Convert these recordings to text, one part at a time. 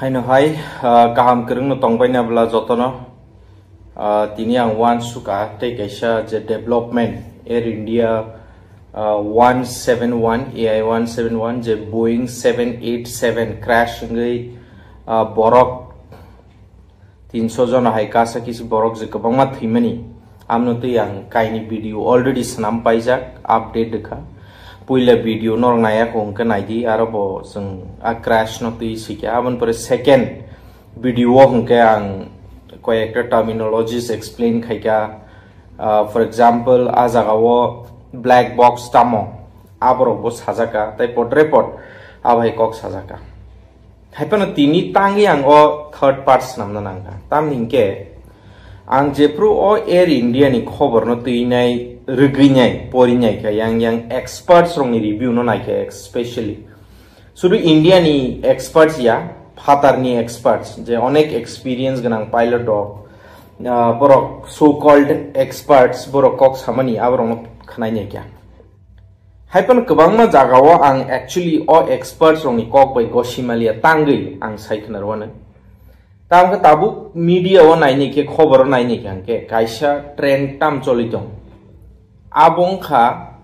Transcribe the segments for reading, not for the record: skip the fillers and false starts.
Hai no hai kaham kereng no tongpai na bela jotono tini ang one suka take aisha je development Air India 171 AI 171 je Boeing 787 crash ngai borok 300 jona hai kasa kisi borok je kabangma thimani amno to yang kaini video already sanam paijak update dekha puila video nor naya kong ke naidi arabo seng a crash no tu sikya abon pore second video hong ke ang koyekta terminologies explain khaika for example azagawo black box tamo abro bo sajaka tai pot report abai kok sajaka haipano tini tangi ang o third parts namna nangka tam ningke ang jepro o Air India ni khobor no tuinai ruginyai porinyai ka yang experts rong ni review no nai ka especially sudu India ni experts ya phatar ni experts je onek experience ganang pilot dog borok so called experts borok kok samani abrong khnai nyai kya haipan kabangma jagao ang actually o experts rong ni kok bai gosimalia tangai ang saiknar wana tam ka tabuk media o nai ni ke khobor nai ni kan ke kaisa trend tam cholitong abong kha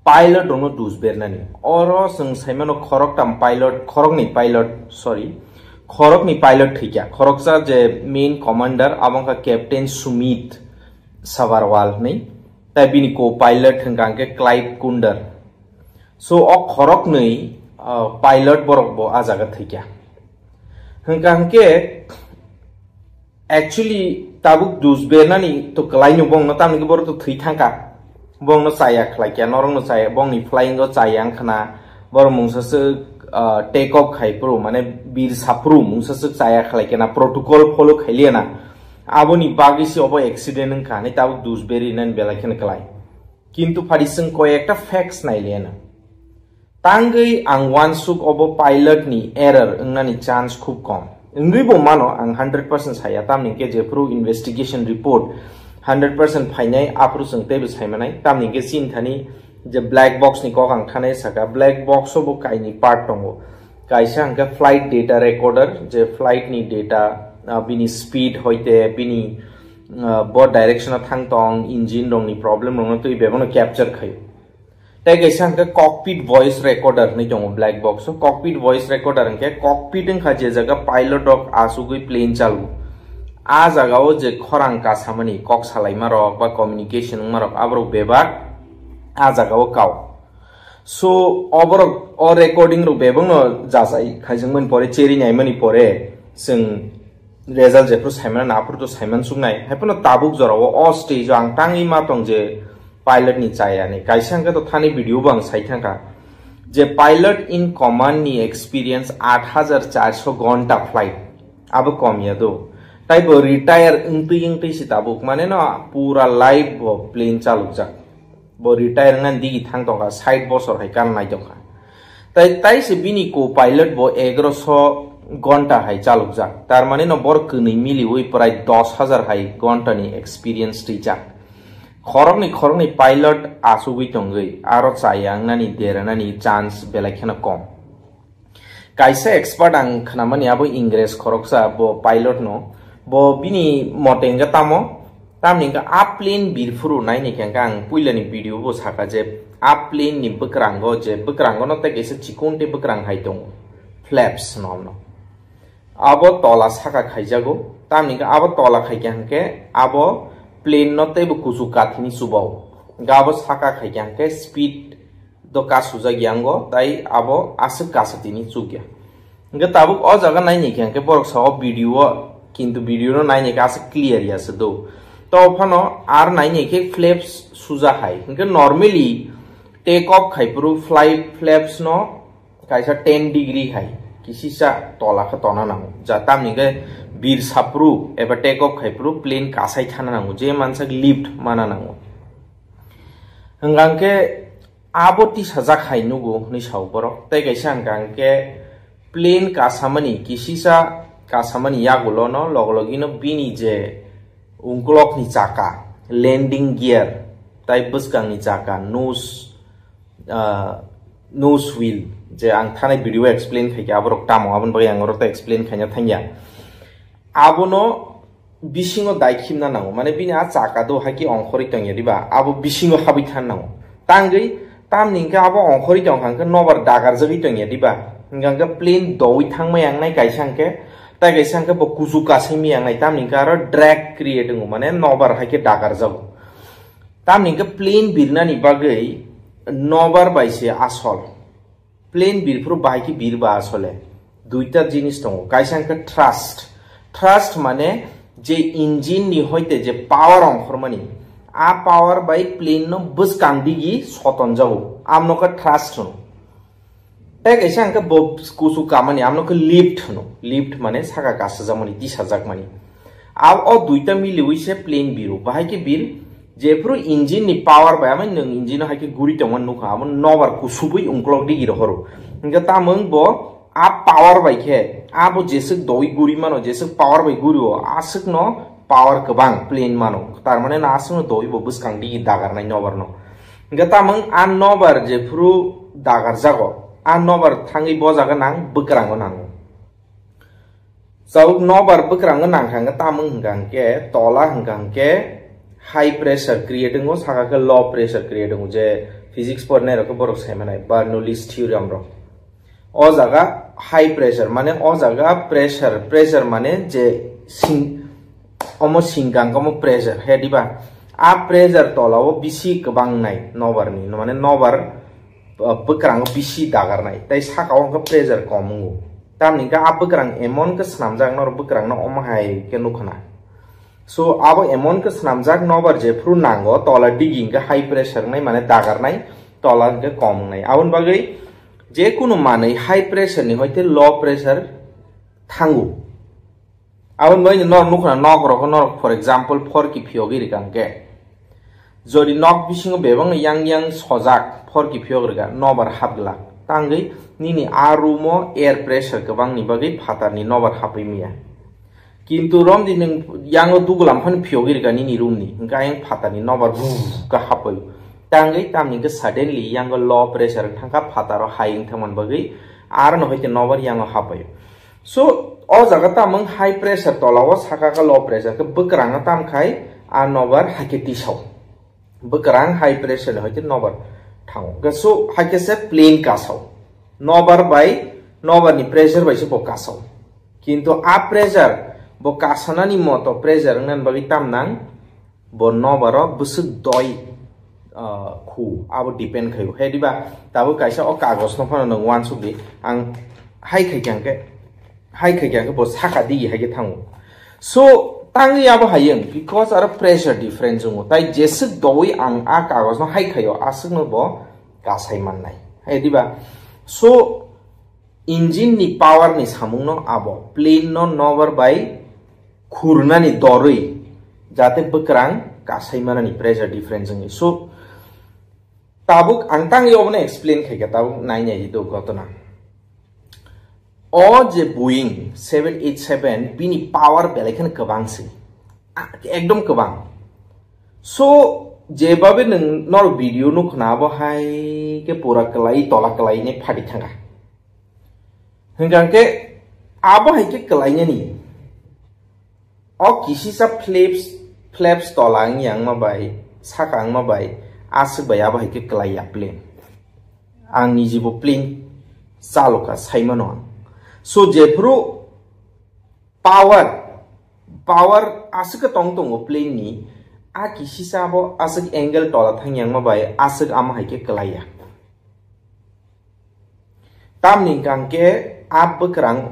pilot dono dusber nani oro seng saimano khorok tam pilot khorok ni pilot thikya khorok sa je main commander abong kha captain Sumit Savarwal nei tabini ko pilot hangkang ke Clyde Kunder so o khorok nei pilot borok bo ajaga thikya hangkang ke actually tabuk dusber nani to klai no bong no tam ni bor to thui thangka bong no saya khlai kya norong no saya bong ni flying go sayang khana bor mungsa se take off khai pro mane bir sapru mungsa se saya khlai kya na protocol follow khaili na aboni bagi si obo accident khane tabuk dusberi nan bela khen klai kintu pharising ko ekta facts naile na tangai ang wansuk obo pilot ni error nani chance khub kom ngri bo mano ang 100% saya tam ni ke jepru investigation report 100% phainai apru sung tebe saimanai tam ni ke sin thani je black box ni ko ang thane saka black box obo kaini part tongo kaisa ang flight data recorder je flight ni data bini speed hoite bini bo direction thang tong engine rong ni problem rong to ibe capture khai tai kaisa ang cockpit voice recorder ni tongo black box so cockpit voice recorder ang ke cockpit ang kha je jaga pilot of asugui plane chalu a jaga o je khorang ka samani kok salai marok ba communication marok abro bebak a jaga o kaw so oborok o recording ru bebang no jasai khaijingman pore cheri nai mani pore sing result je pro simon na pro to simon sungnai hapono tabuk joro o stage ang tangi ma tong je pilot ni chaya ni kaisang ka to thani video bang sai thangka je pilot in command ni experience 8400 घंटा flight अब कम या दो type retire इंटी सिताबुक माने ना पूरा live plane चालू जा बो रिटायर नन दिगी थांग तोगा साइड बसर है कान नाइ दोखा ताई से बिनी को पायलट बो 1100 घंटा है चालू जा तार माने ना बर कनै मिली ओइ प्राय 10000 है घंटा नि एक्सपीरियंस टीचा खरंगनि पायलट आसुगै तंगै आरो चायांग नानि देरनानि चांस बेलाखेना कम काइसा एक्सपर्ट आं खनामानि आबो इंग्रेज खरकसा बो पायलट नो बो बिनी मटेंगा तामो तामनिंगा आ प्लेन बिरफुरु नाइनि केंगा आं पुइलानि भिडियो बो साका जे आ प्लेन नि बक्रांगो जे बक्रांगो न तकेसे चिकुनटे बक्रांग हाइ दङ फ्लैप्स नमनो आबो तला साका खाइजागो तामनिंगा आबो तला खाइकेंके आबो प्लेन न तेबो कुसु काथिनि सुबाव गाबो साका खाइकेंके speed do kasu jagyango tai abo asuk kasatini chugya nga tabuk o jaga nai ni kyan ke borok sa video kintu video no nai ni ka clear ya se do to phano ar nai ni ke flaps suja hai nga normally take off khai puru flight flaps no kaisa 10 degree hai kisi sa tola kha tona na ja tam ni ke bir sapru eba take off khai puru plane kasai thana na je mansa lift mana na ngang ke आबोती सजा खाइनुगो नि सावबरो तै कैसा गांके plane का सामनी किसिसा का सामनी यागुलो न लगलगिनो बिनी जे उंक्लॉक नि चाका landing gear तै बसगांग नि चाका नोस व्हील जे आं थानाय भिडियो एक्सप्लेन खायके आबरक तामो आबन बागै आं रता एक्सप्लेन खायना थांया आबनो बिसिङो दायखिमना नांगौ माने बिनि आ चाका दो हाकि अंखरि तंया दिबा आबो बिसिङो हाबै थान नांगौ तांगै तामनिंका आबो अंखरि तंखांखो नबर दागार जगै तंया दिबा हिंगांका प्लेन दoi थांमाय आंनाय गायसांके ताय गायसांके बो कुजु कासैमि आंनाय तामनिंका आरो ड्रैग क्रिएट दंगो माने नबर हाकि दागार जागो तामनिंका प्लेन बिरनानि बागै नबर बायसे आसल प्लेन बिरफ्रु बाहायकि बिरबा आसले दुइटा जिनिस दङ गायसांके ट्रास्ट माने जे इंजिन नि होइते जे पावर अंखरमानि आ पावर बाय प्लेन नो बस कांदिगी सतन जागो आमनो का ट्रास्ट नो एक ऐसा अंक कुसु कामानि आमनो का लिफ्ट माने साका कासा जामानि दिसा जागमानि आव ओ दुइटा मिलिवि से प्लेन बिरु बाहाय के बिर जेफ्रु इंजिन नि पावर बाय आमन नों इंजिन हाय के गुरि तमन नुखा आमन नबर कुसुबै उंक्लक दिगि रहरो इंगा तामंग बो आ पावर बाय के आबो जेसक दoi गुरि मानो जेसक पावर बाय गुरिओ आसक नो पावर गोबां प्लेन मानो तार माने ना आसक नो दoi बो बसकां दिगि दागारनाय नबर नो इंगा तामंग आ नबर जेफ्रु दागार जागो आ नबर थांगै बजागा नां बक्रांगो नांगो जाउ नबर बक्रांगो नांखांगा तामंग हंगांके तला हंगांके हाई प्रेशर क्रिएट दंगो सागाके लो प्रेशर क्रिएट दंगो जे फिजिक्स पढ़नाय रको बरक सायमानाय बर्नौलीज थ्योरम रो ओ जागा हाई प्रेशर माने ओ जागा प्रेशर माने जे सिंगांगमो प्रेशर हे दिबा आ प्रेशर तलाव बिसि गोबांनाय नबरनि माने नबर बक्रांग बिसि दागारनाय ताय साकाव अंक प्रेशर कमंगो तामनिका आ बक्रांग एमन के स्नामजाग नर बक्रांग न अमहाय के नुखना सो आबो एमन के स्नामजाग नबर जेफ्रु नांगो तला डिगिंग हाई प्रेशर नाय माने दागारनाय तला के कमंनाय आउन बागै जे कुनु माने हाई प्रेशर नि होइते लो प्रेशर थांगु आउन बाय नर नुखना नक रखो नर फॉर एग्जांपल फॉर की फियोगि रिकांके जदि नक बिसिङो बेबंग yang सजाक फॉर की फियोगरिगा नबर हाबला तांगै निनि आरुमो एयर प्रेशर गोबां नि बागै फातारनि नबर हाबैमिया किन्तु रम दिन यांगो दुगलाम फन फियोगरिगा निनि रूमनि गायं फातारनि नबर बु का हाबै तांगै तामनि के सडनली यांगो लो प्रेशर थांका फातारो हाइं थमन बागै आर न होइते नबर यांगो हाबै सो ओ जागा तामंग हाई प्रेशर तलाव साका का लो प्रेशर के बक्रांग तामखाय आ नबर हाके तिसाव बक्रांग हाई प्रेशर होइते नबर थांगो गसो हाके से प्लेन कासाव नबर बाय नबर नि प्रेशर बायसे बो कासाव किन्तु आ प्रेशर बो कासानानि मतो प्रेशर नन बागै तामनां बो नबर बसुक दoi खु आबो डिपेंड खायो हे दिबा ताबो कायसा ओ कागज न फन नंग वान सुबि आं हाय खायखांके बो साखा दिगि हागे थांगो सो तांगै आबो हायं बिकॉज आरो प्रेशर डिफरेंस जंगो ताइ जेसे दoi आं आ कागज न हाय खायो आसक न बो गासाय माननाय हे दिबा सो इंजिन नि पावर नि सामुंग न आबो प्लेन न नवर बाय खुरनानि दरै जाते बक्रां गासाय मानानि प्रेशर डिफरेंस जंगि सो ताबुक आं तांगै ओबने एक्सप्लेन खायगा ताबुक नायनाय दो घटना ओ जे बोइंग 787 बिनि पावर बेलेखन गोबांसै एकदम गोबां सो जेबाबे नों नर भिडियो नुखनाबो हाय के पूरा कलाई तला कलाई ने फाटि थांगा हंगांके आबो हाय के कलाइने नि ओ किसिसा फ्लैप्स तलांग yang माबाय साकांग माबाय आसक बाय आबो हाय के कलाइया प्लेन आंनि जिबो प्लेन चालका साइमनो सो जेफ्रु पावर आसक तंग तंगो प्लेन नि आ किसिसाबो आसक एंगल तला थांग yang माबाय आसक आमा हाय के कलाइया तामनि गांके आ बक्रांग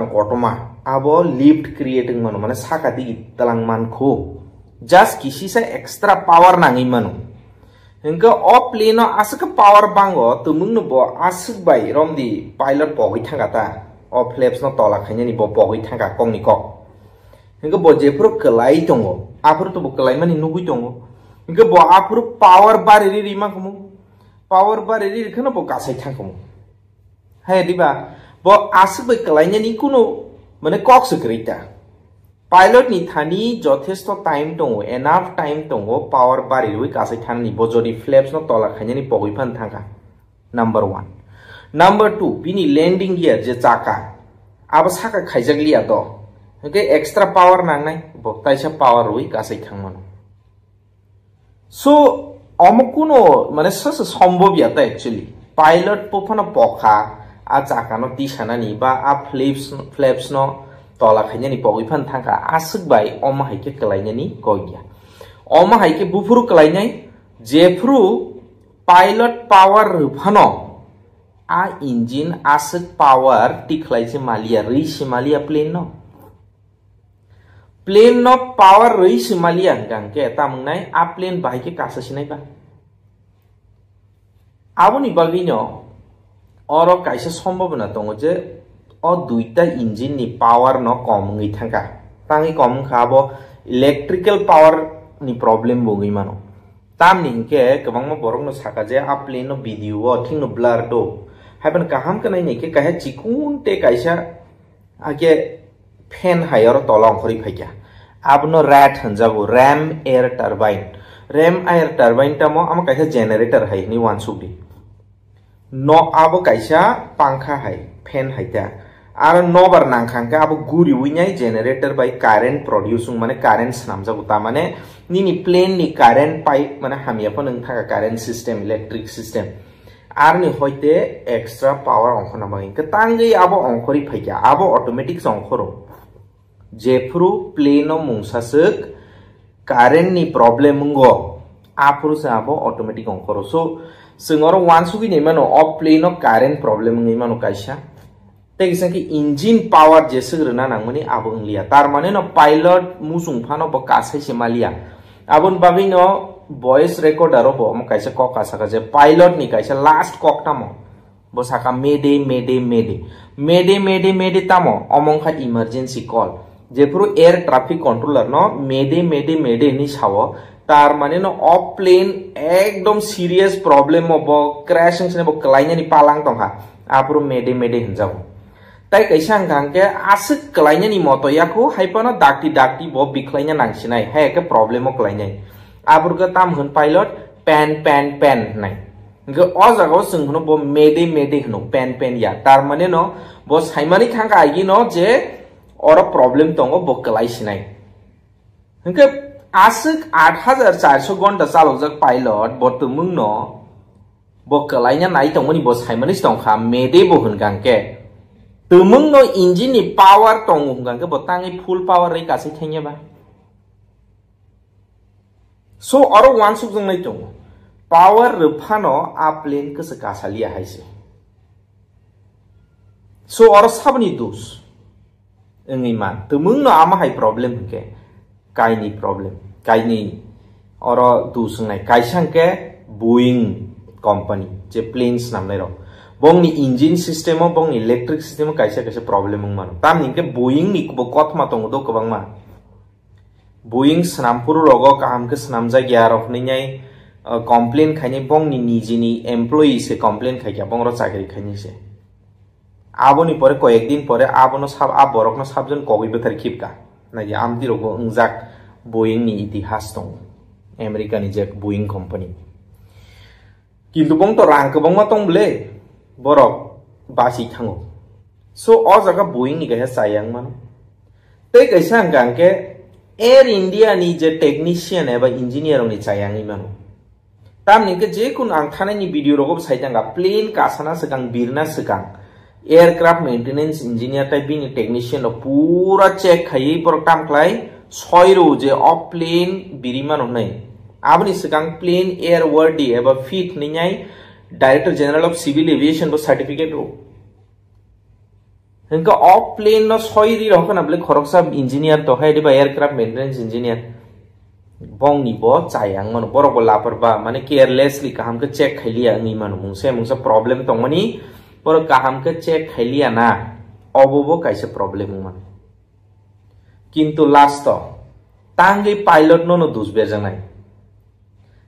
कोटमा आबो लिफ्ट क्रिएटिंग मनो माने साका दिगि तलांग मानखो जस्ट किसिसा एक्स्ट्रा पावर नाङै मानो हंका ओ प्लेन आसक पावर बांगो तुमुंग बो आसक बाय रमदि पायलट पगै थांगाता ओ फ्लैप्स न तला खायनि बो पगै थांगा कंनि कक हंका बो जेफ्रु कलाई दंगो आफुर तो बो कलाई मानि नुगै दंगो हंका बो आफुर पावर बारेरि रिमा खमु पावर बारेरि खनो बो गासाय थांखमु हे दिबा बो आसक बाय कलाइनि कुनो माने कक सक्रैता पायलट नि थानी जथेष्ट टाइम दंगो एनाफ टाइम दंगो पावर बारिरुइ गासाय थाननि बजरि फ्लैप्स न तला खायनि पगै फान थांगा number 1 Number 2 bini landing gear je chaka abo saka khaijaglia to okay extra power nangnai bo taisa power rui kasai thangmano so omokuno mane sasa sombhob yata actually pilot pofana pokha a chaka no tisanani ba a flaps no tola khainani pogifan thangka asuk bai oma haike kalainani kogia oma haike bufuru kalainai jefru pilot power rufano a engine asuk power tikhlaise malia reisi malia plane no power reisi malia gangke tamungnai a plane bahike kasasinai ba aboni bagino oro kaisa sombobona tongo je o duita engine ni power no komngi thangka tangi komngkha abo electrical power ni problem bogui mano tamni ke kabangma borok no saka je a plane no video o thingno blur do haban kaham kanai ne ke kahe chikun te kaisa age fan hayar tolong khori phaikya abno rat hanjago ram air turbine tamo ama kaisa generator hai ni wansubi no abo kaisa pangkha hai fan haita ar nobar nangkhangka abo guri winyai generator by current producing mane current snamjago ta mane nini plane ni current pipe mane hamia pon nangtha current system electric system arni hoite extra power onkhona bagi ketangi abo onkhori phaikya abo automatic onkhoro jefru plane no mungsasuk current ni problem ngo apru sa abo automatic onkhoro so singoro wansugi ni mano of plane no current problem ngi mano kaisa tegisang ki engine power jesugrna nangmani abo nglia tar mane no pilot musung phano bo kasai semalia abon bagi no voice recorder bo am kaisa kok kasaka je pilot ni kaisa last kok tamo bo saka mede tamo omong kha emergency call jepuru air traffic controller no mede ni sawo tar mane no off plane ekdom serious problem bo crashing sine bo klaina ni palang tongha apru mede hinjao tai kaisa gangke asuk klaina ni moto yaku haipano dakti bo biklaina nangsinai he ke problem o klaina aburga tam hun pilot pen nai ge o jago sungno bo mede hno pen ya tar mane no bo saimani thangka agi no je ora problem tongo bo klai sinai hengke asuk 8400 gonta chalojak pilot bo tumung no bo klaina nai tongmani bo saimani tongkha mede bo hun gangke tumung no engine ni power tongo gangke bo tangi full power rei kasi thengye ba so oro wansuk jong nai tongo power rufano a plane ke sakasalia haise so oro sabni dus engi man tumung no ama hai problem ke kaini problem kaini oro dus nai kaisang ke Boeing company je planes namnai ro bong ni engine system o bong electric system kaisa problem man tam ni ke Boeing ni bo kothma tongo do kabang ma Boeing Sanampur rogo kaham ke sanamja gyarok ninyai complain khani bong ni nijini employee se complain khaikya bong ro chakri khani se aboni pore koyekdin pore abono sab aborok no sabjon kogi betar khipka na ya amdi rogo ungjak Boeing ni itihas tong America ni je Boeing company kintu bong to rang ke bong ma tong ble borok basi thango so o jaga Boeing ni ga sayang man te kaisa gangke Air India ni je technician eba engineer ni sayang imano tam ni ke je kun ang thane ni video rogo saitanga plane kasana sekang birna sekang aircraft maintenance engineer type ni technician no pura check khai program klai soiro je of plane birimano nai abni sekang plane airworthy eba fit ni nyai director general of civil aviation bo certificate ro Hingga off plane no soiri roh kana beli khoroksa engineer to hai diba aircraft maintenance engineer bong ni bo sayang mano borok bo laparba mane carelessly kaham ke check khailia ngi mano mungsa problem tong mani borok kaham ke check khailia na obo kaisa problem man kintu last to tangi pilot no dusber jangnai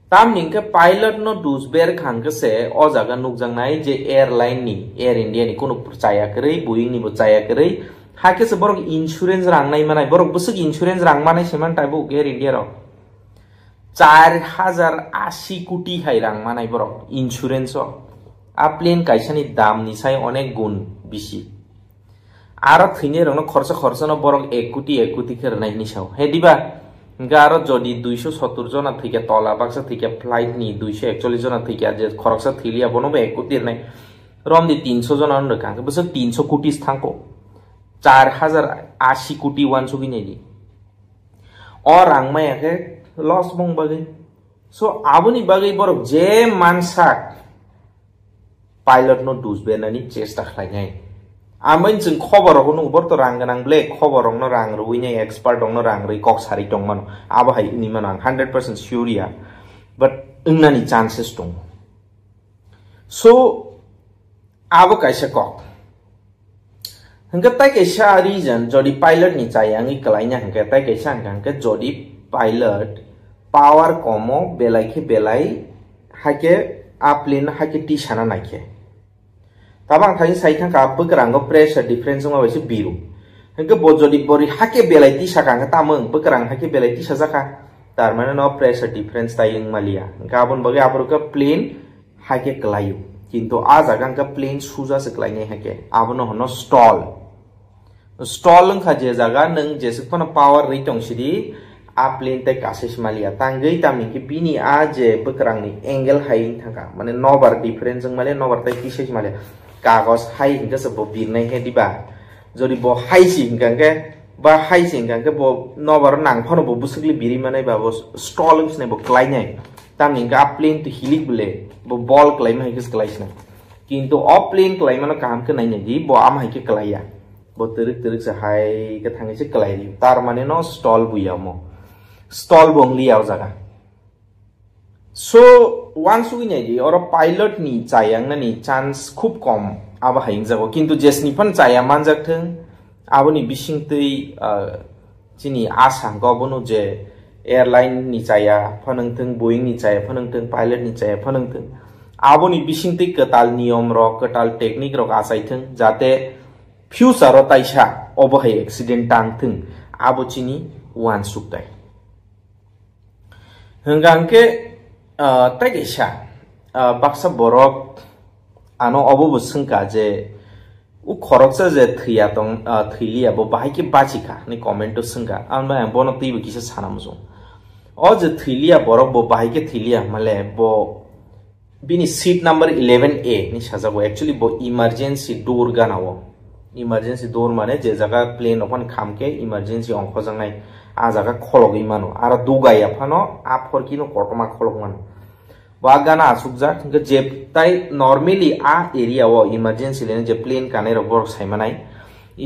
tam ningke pilot no dusber khangke se o jaga nukjangnai je airline ni air india ni kono percaya kerei Boeing ni percaya kerei hake se borok insurance rangnai manai borok busuk insurance rangmanai seman taibo air india ro 4080 কোটি hai rangmanai borok insurance o आ plane काइसानि दाम निसाय अनेक गुण बिसि आरो थैने रंनो खर्च न बरक 1 कोटी करनाय निसाव हेदिबा गारो जदि 270 जना थैके तला बाक्सा थैके फ्लाइट नि 241 जना थैके जे खरकसा थैलिया बनोबे 1 कोटी रनाय रम दि 300 जना न कांगे बस 300 कोटी थांको 4080 कोटी वानसु गिनेदि और आंगमाय के लॉस बंग बगे सो आबुनि बगे बरक जे मानसा पाइलट नो दुसबेनानि चेष्टा खालायनाय आमोन जों खबर हनो बरतो रां गोनां ब्ले खबर हनो रां रुइने एक्सपर्ट हनो रां रै कक सारि दंमोन आबो हाय नि मान 100% श्योरिया बट इंनानि चांसेस दं सो आबो काइसा कक हंगे ताइ कैसा रीजन जदि पाइलट नि चायांगि कलाइना हंगे ताइ कैसा हंगे जदि पाइलट पावर कमो बेलाइखे बेलाइ हाके आ प्लेन हाके टी साना नाखे ताबां थाइ साइथां का बकरांगो प्रेशर डिफरेंस मा वैसे बिरु हंगे बजदि बरि हाके बेलाइ टी साकांगा तामंग बकरांग हाके बेलाइ टी साजाका तार माने न प्रेशर डिफरेंस ताइं मालिया गाबन बगे आबरका प्लेन हाके कलायु किंतु आ जागां का प्लेन सुजा से कलाइने हाके आबनो हनो स्टॉल लंखा जे जागा नों जेसुखन पावर रेटों सिदि आ प्लेन ते कासेस मालिया तांगै तामि कि बिनि आ जे बकरांनि एंगल हाइ थांगा माने नोवर डिफरेंस जों माले नोवर ते किसेस मालिया कागज हाइ हिंगा सब बिरनाय हेदिबा जदि बो हाइ सिंगांगे बा हाइ सिंगांगे बो नोवर नांफानो बो बुसुगलि बिरि माने बाबो स्टॉल ने बो क्लाइनाय तामनि गा प्लेन तो हिलिक बले बो बॉल क्लाइम हाइकस क्लाइसना किंतु अ प्लेन क्लाइम न काम के नाइने दि बो आम हाइके क्लाइया बो तरिक से हाइ के थांगे से क्लाइरि तार माने न स्टॉल बुयामो स्टॉल बोंगलियाव जागा सो वन सुगिने जी और पाइलट नि चायांग नि चांस खूब कम आबो हाइं जागो किंतु जेसनि फन चाया मान जाथों आबोनि बिसिंतै जिनि आसा गबनो जे एयरलाइन नि चाया फनंथों बोइंग नि चाया फनंथों पाइलट नि चाया फनंथों आबोनि बिसिंतै कताल नियम रो कताल टेक्निक रो आसाइथों जाते फ्यूचर ताइसा अबहाय एक्सीडेंट टांथों आबो चिनि वन सुक्ताय हंगांके ताइसा बाक्सा बरक आनो अबो संका जे उ खरकसा जे थैया दं थैलिया बो बाहाय के बाचिका नि कमेंट तो संका आन बा बनो तैबो किसे सानामजो अ जे थैलिया बरक बो बाहाय के थैलिया माले बो बिनि सीट नंबर 11A नि साजागो एक्चुअली बो इमरजेंसी डोर गानावो इमरजेंसी डोर माने जे जगह प्लेन अपन खामके इमरजेंसी अंख जंनाय आ जगह खलगै मानो आरो दुगाया फानो आ फरकिनो कटमा खलग मानो बा गाना आसुकजा के जे ताइ नॉर्मली आ एरिया वो इमरजेंसी लेने जे प्लेन काने रो बर साइमानाय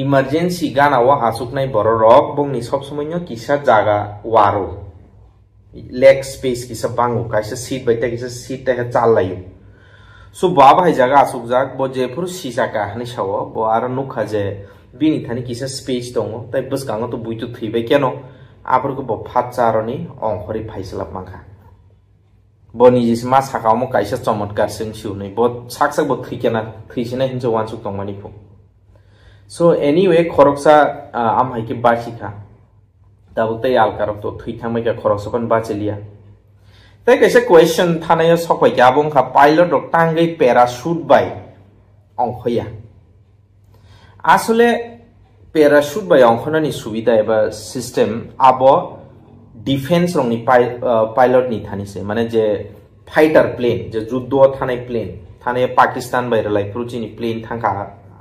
इमरजेंसी गाना वो आसुकनाय बर रक बंगनि सब समयनो किसा जागा वारो लेग स्पेस किसा बांगो काइसा सीट बाइता किसा सीट ते चाललायो सो बाबा हाय जागा आसुकजा बो जेफोर सिसाका हनि सावो बो आरो नुखा जे बिनि थानि किसा स्पेस दङ ताइ बसकांगो तो बुइतु थैबाय केनो आफोरखौ बो फाचारनि अंखरि फाइसलाप माखा बनि जिस मा साकामो काइसा चमत्कार सिं सिउनै बो साकसाक बो थैकेना थैसिना हिंजो वानसुक दंमानि फु सो एनीवे खरकसा आम हाइके बासिका दाबो तै आलकारक तो थैथांमै का खरकसपन बाचेलिया तै कैसे क्वेश्चन थानाय सकबाय गाबों का पाइलट टांगै पैराशूट बाय अंखया आसले पैराशूट बाय अंखनानि सुबिदा एबा सिस्टेम आबो डिफेंस रंनि पाइलट नि थानिसे माने जे फाइटर प्लेन जे जुद्ध थानाय प्लेन थानाय पाकिस्तान बाय लाइफ्रुचिनि प्लेन थांखा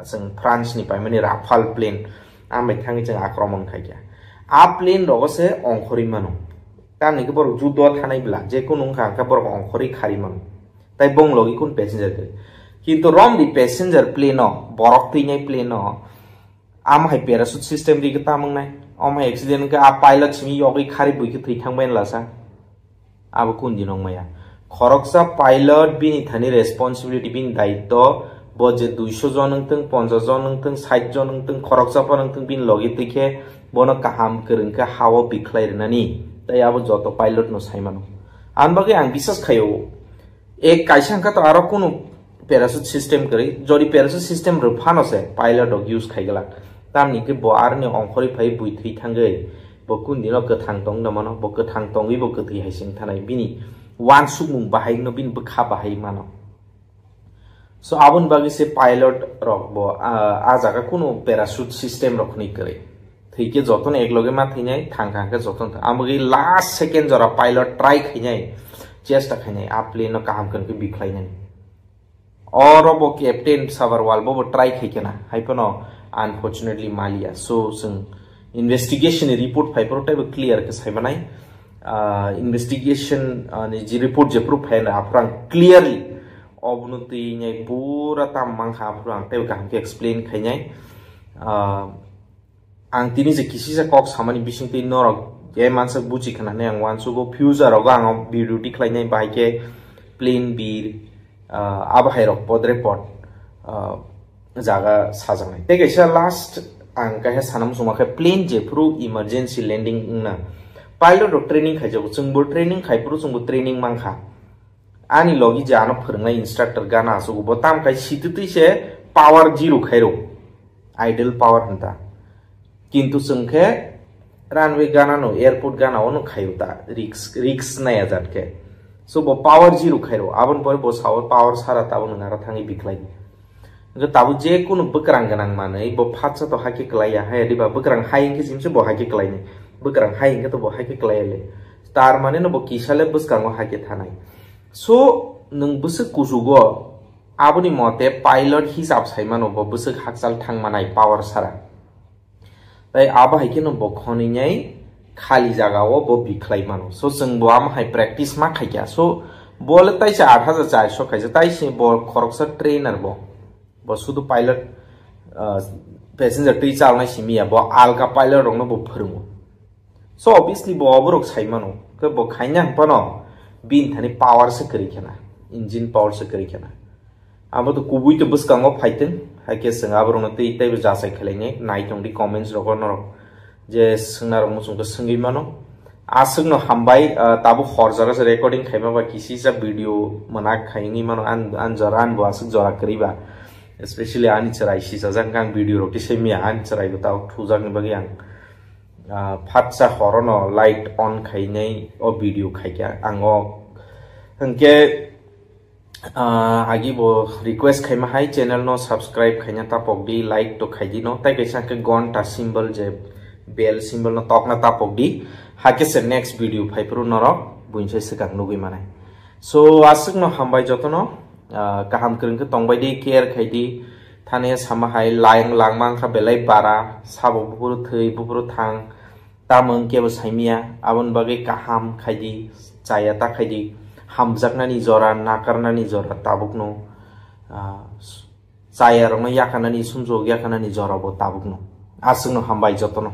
जों फ्रांस नि पाय माने राफाल प्लेन आमै थाङै जों आक्रमण खायया आ प्लेन रगसे अंखरि मानो तानि के बर जुद्ध थानाय ब्ला जे कुनु खांका बर अंखरि खारि मानो ताइ बंगलगि कुन पैसेंजर के किंतु रम दि पैसेंजर प्लेन बरक थैनाय प्लेन आम हाय पैराशूट सिस्टम रि गता मंगनाय आम हाय एक्सीडेंट का आ पाइलट सिमी योगै खारि बुइके थैथांबायन लासा आबो कुन दिनं माया खरकसा पाइलट बिनि थानि रेस्पॉन्सिबिलिटी बिनि दायित्व बजे 200 जन नंतों 50 जन नंतों 60 जन नंतों खरकसा पनंतों बिन लगे तैखे बनो काहाम करंका हावो बिख्लायरनानि ताइ आबो जतो पाइलट नो साइमानो आन बगे आं बिश्वास खायो एक काइसांका तो आरो कुनु पैराशूट सिस्टम करी जदि पैराशूट सिस्टम रफानो से पाइलट ऑफ यूज खाइगला तामनि के बो आरनि अंखरि फाइ बुइ थै थांगै बो कुन दिनो गथां दं नमनो बो गथां दंगै बो गथै हाइसिं थानाय बिनि वान सुमुं बाहायनो बिन बखा बाहाय मानो So abun bagi se pilot rok bo ajaga kuno parachute system rok ni kare thike joton ekloge ma thinai thangka ke joton amagi last second jora pilot try khinai chesta khinai a plane no kaham kan ke bikhlainai or bo captain sabarwal bo try khikena haipono unfortunately malia so sung investigation report paper type clear ke saibanai investigation ni ji report je proof hai na aprang clearly obnuti nyai pura tam mangha aprang type kaham ke explain khainai ang tini je kisi sa kok samani bising tin norok ye mansak buji khana ne ang wansu go future roga ang video tikhlainai bai ke plane bir abhai rok pod report jaga sajangnai te kaisa last ang kahe sanam suma ke plane je pro emergency landing na pilot rok training khaijago chungbo training khaipro chungbo training mangkha ani logi jano phirngai instructor gana asu go tam kai situti se power zero khairo idle power hanta किंतु संखे runway गाना no airport गाना ओनो खायुता रिक्स नया जाटके सो बो power zero खाइरो आबन पर बो सावर power सारा ताबो नंगारा थांगी बिखलाई ग ताबो जे कुनु बकरां गनां मानै बो फाचा तो हाके क्लाया हाय दिबा बकरां हाइंग के सिमसे बो हाके क्लाइने बकरां हाइंग के तो बो हाके क्लायले तार माने नो बो किसाले बसकांगो हाके थानाय सो नों बस कुजुगो आबोनि मते पायलट हिसाब साइमानो बो बस हाकसाल थांग मानाय पावर सारा ताई आबा हाइके नो बखनि न्याय खाली जागाओ बो बिखलाई मानो सो जों बो आम हाइ प्रेक्टिस मा खाइया सो बोल ताइसे 8400 खाइसे ताइसे बो खरकसा ट्रेनर बो सुदु पायलट पैसेंजर टी चालनाय सिमिया बो आलका पायलट रंनो बो फोरोंगो सो ऑब्वियसली बो अबरक साइमानो के बो खाइना हपनो बिन थानि पावर से करिखेना इंजिन पावर से करिखेना आबो तो कुबुइ तो बस कांगो फाइतन हाके संगा बरनो तै तैबो जासाय खलाइने नाइथंग दि कमेंट्स रगो नर जे संनार मुसुंग संगि मानो आसुगनो हामबाय ताबो हरजागा से रेकर्डिंग खाइमा बा किसी सा वीडियो मना खाइनि मानो आन जरान बो आसुग जरा करिबा स्पेशली आनि चराइ सि जाजां गां वीडियो रोटी सेमिया आनि चराइ गताव थुजागनि बगे आं फाटसा हरनो लाइट ऑन खाइनै ओ वीडियो खाइया आंगो हंके आगे वो रिक्वेस्ट खाइमा हाई चैनल नो सब्सक्राइब खाइना तापक दी लाइक तो खाइदी नो ताइ कैसा के घंटा सिंबल जे बेल सिंबल नो तकना तापक दी हाके से नेक्स्ट वीडियो फाइपरो नरो बुइनसे सिगां नुगै मानाय सो आसुक नो हामबाय जतनो काहाम करंके तंबाय दी केयार खाइदी थाने सामा हाय लायं लांमां खा बेलाय बारा साबो बुपुर थै बुपुर थां तामों केबो साइमिया आबन बागै काहाम खाइदी चाया ता खाइदी हामजाकनानि जरा नाकारनानि जरा ताबुकनो चाया रंना याखानानि सुमजो याखानानि जरा बो ताबुकनो आसुगनो हामबाय जतनो।